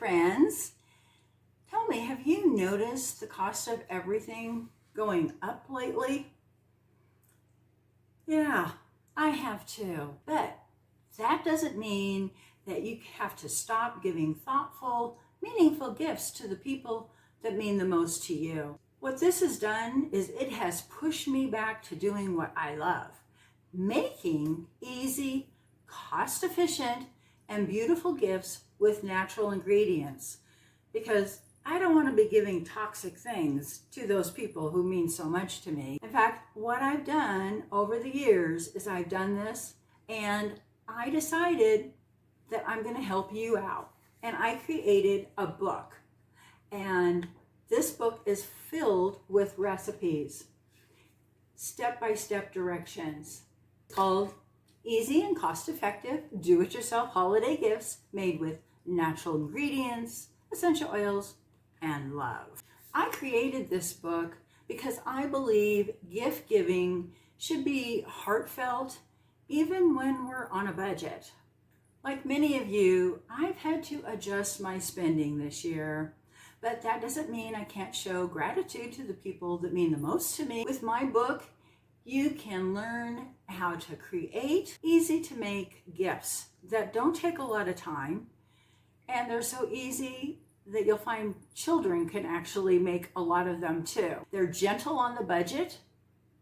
friends. Tell me, have you noticed the cost of everything going up lately? Yeah, I have too. But that doesn't mean that you have to stop giving thoughtful, meaningful gifts to the people that mean the most to you. What this has done is it has pushed me back to doing what I love, making easy, cost-efficient, and beautiful gifts with natural ingredients, because I don't want to be giving toxic things to those people who mean so much to me. In fact, what I've done over the years is I've done this and I decided that I'm going to help you out. And I created a book. And this book is filled with recipes, step-by-step directions. It's called Easy and Cost-Effective Do-It-Yourself Holiday Gifts Made with Natural Ingredients, Essential Oils, and Love. I created this book because I believe gift giving should be heartfelt even when we're on a budget. Like many of you, I've had to adjust my spending this year, but that doesn't mean I can't show gratitude to the people that mean the most to me. With my book, you can learn how to create easy to make gifts that don't take a lot of time, and they're so easy that you'll find children can actually make a lot of them too. They're gentle on the budget,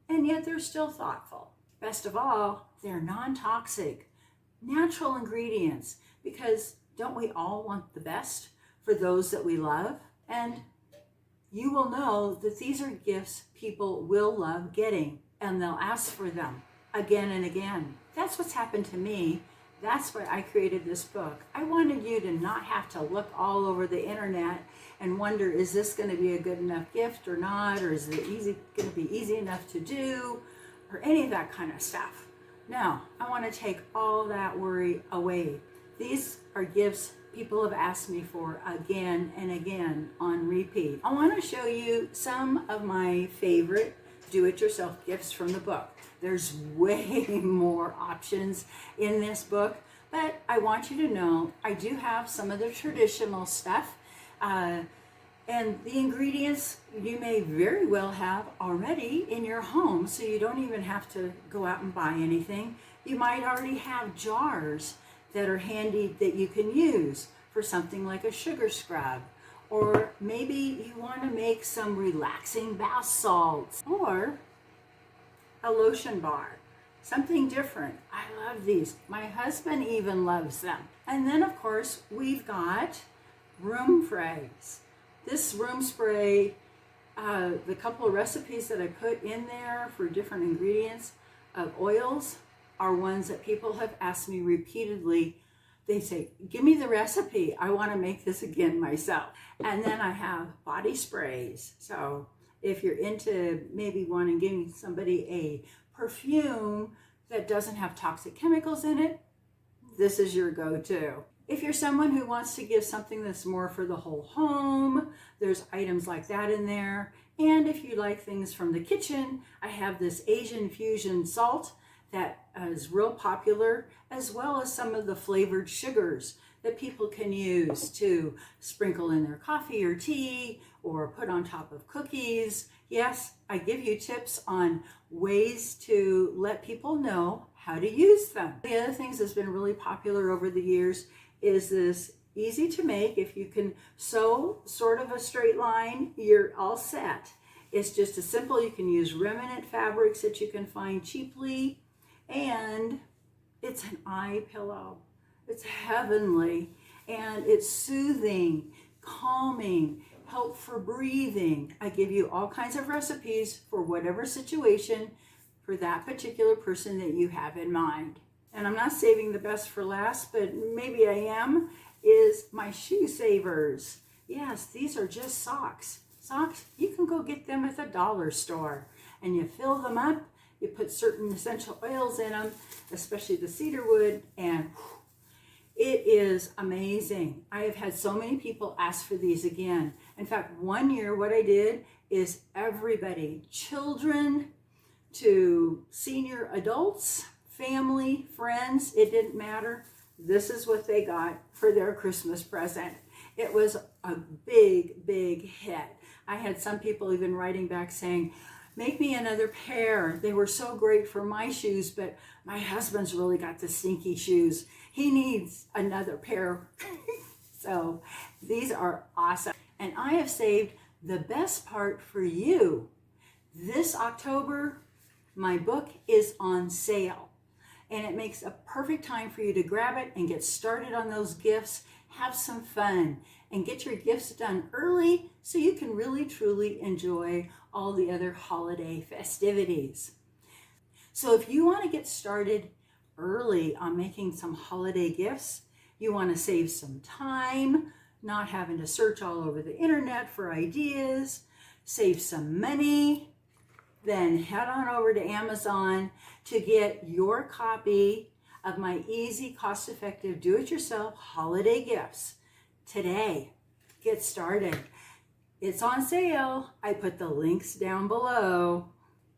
and yet they're still thoughtful. Best of all, they're non-toxic, natural ingredients, because don't we all want the best for those that we love? And you will know that these are gifts people will love getting, and they'll ask for them again and again. That's what's happened to me. That's why I created this book. I wanted you to not have to look all over the internet and wonder, is this going to be a good enough gift or not? Or is it going to be easy enough to do? Or any of that kind of stuff. No, I want to take all that worry away. These are gifts people have asked me for again and again on repeat. I want to show you some of my favorite do-it-yourself gifts from the book. There's way more options in this book, but I want you to know I do have some of the traditional stuff, and the ingredients you may very well have already in your home, so you don't even have to go out and buy anything. You might already have jars that are handy that you can use for something like a sugar scrub, or maybe you want to make some relaxing bath salts, or a lotion bar, something different. I love these. My husband even loves them. And then of course we've got room sprays. This room spray, the couple of recipes that I put in there for different ingredients of oils are ones that people have asked me repeatedly. They say, give me the recipe. I want to make this again myself. And then I have body sprays. So if you're into maybe wanting to give somebody a perfume that doesn't have toxic chemicals in it, this is your go-to. If you're someone who wants to give something that's more for the whole home, there's items like that in there. And if you like things from the kitchen, I have this Asian fusion salt that is real popular, as well as some of the flavored sugars that people can use to sprinkle in their coffee or tea or put on top of cookies. Yes, I give you tips on ways to let people know how to use them. The other things that's been really popular over the years is this easy to make. If you can sew sort of a straight line, you're all set. It's just as simple. You can use remnant fabrics that you can find cheaply, and it's an eye pillow. It's heavenly, and it's soothing, calming, help for breathing. I give you all kinds of recipes for whatever situation for that particular person that you have in mind. And I'm not saving the best for last, but maybe I am, is my shoe savers. Yes, these are just socks. Socks, you can go get them at the dollar store, and you fill them up, you put certain essential oils in them, especially the cedarwood, and it is amazing. I have had so many people ask for these again. In fact, one year what I did is everybody, children to senior adults, family, friends, it didn't matter. This is what they got for their Christmas present. It was a big, big hit. I had some people even writing back saying, make me another pair. They were so great for my shoes, but my husband's really got the stinky shoes. He needs another pair. So these are awesome. And I have saved the best part for you. This October, my book is on sale. And it makes a perfect time for you to grab it and get started on those gifts. Have some fun and get your gifts done early so you can really truly enjoy all the other holiday festivities. So if you want to get started early on making some holiday gifts, you want to save some time, not having to search all over the internet for ideas, save some money, then head on over to Amazon to get your copy of my easy, cost-effective, do-it-yourself holiday gifts today. Get started. It's on sale. I put the links down below.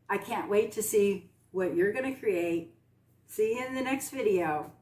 I can't wait to see what you're going to create. See you in the next video.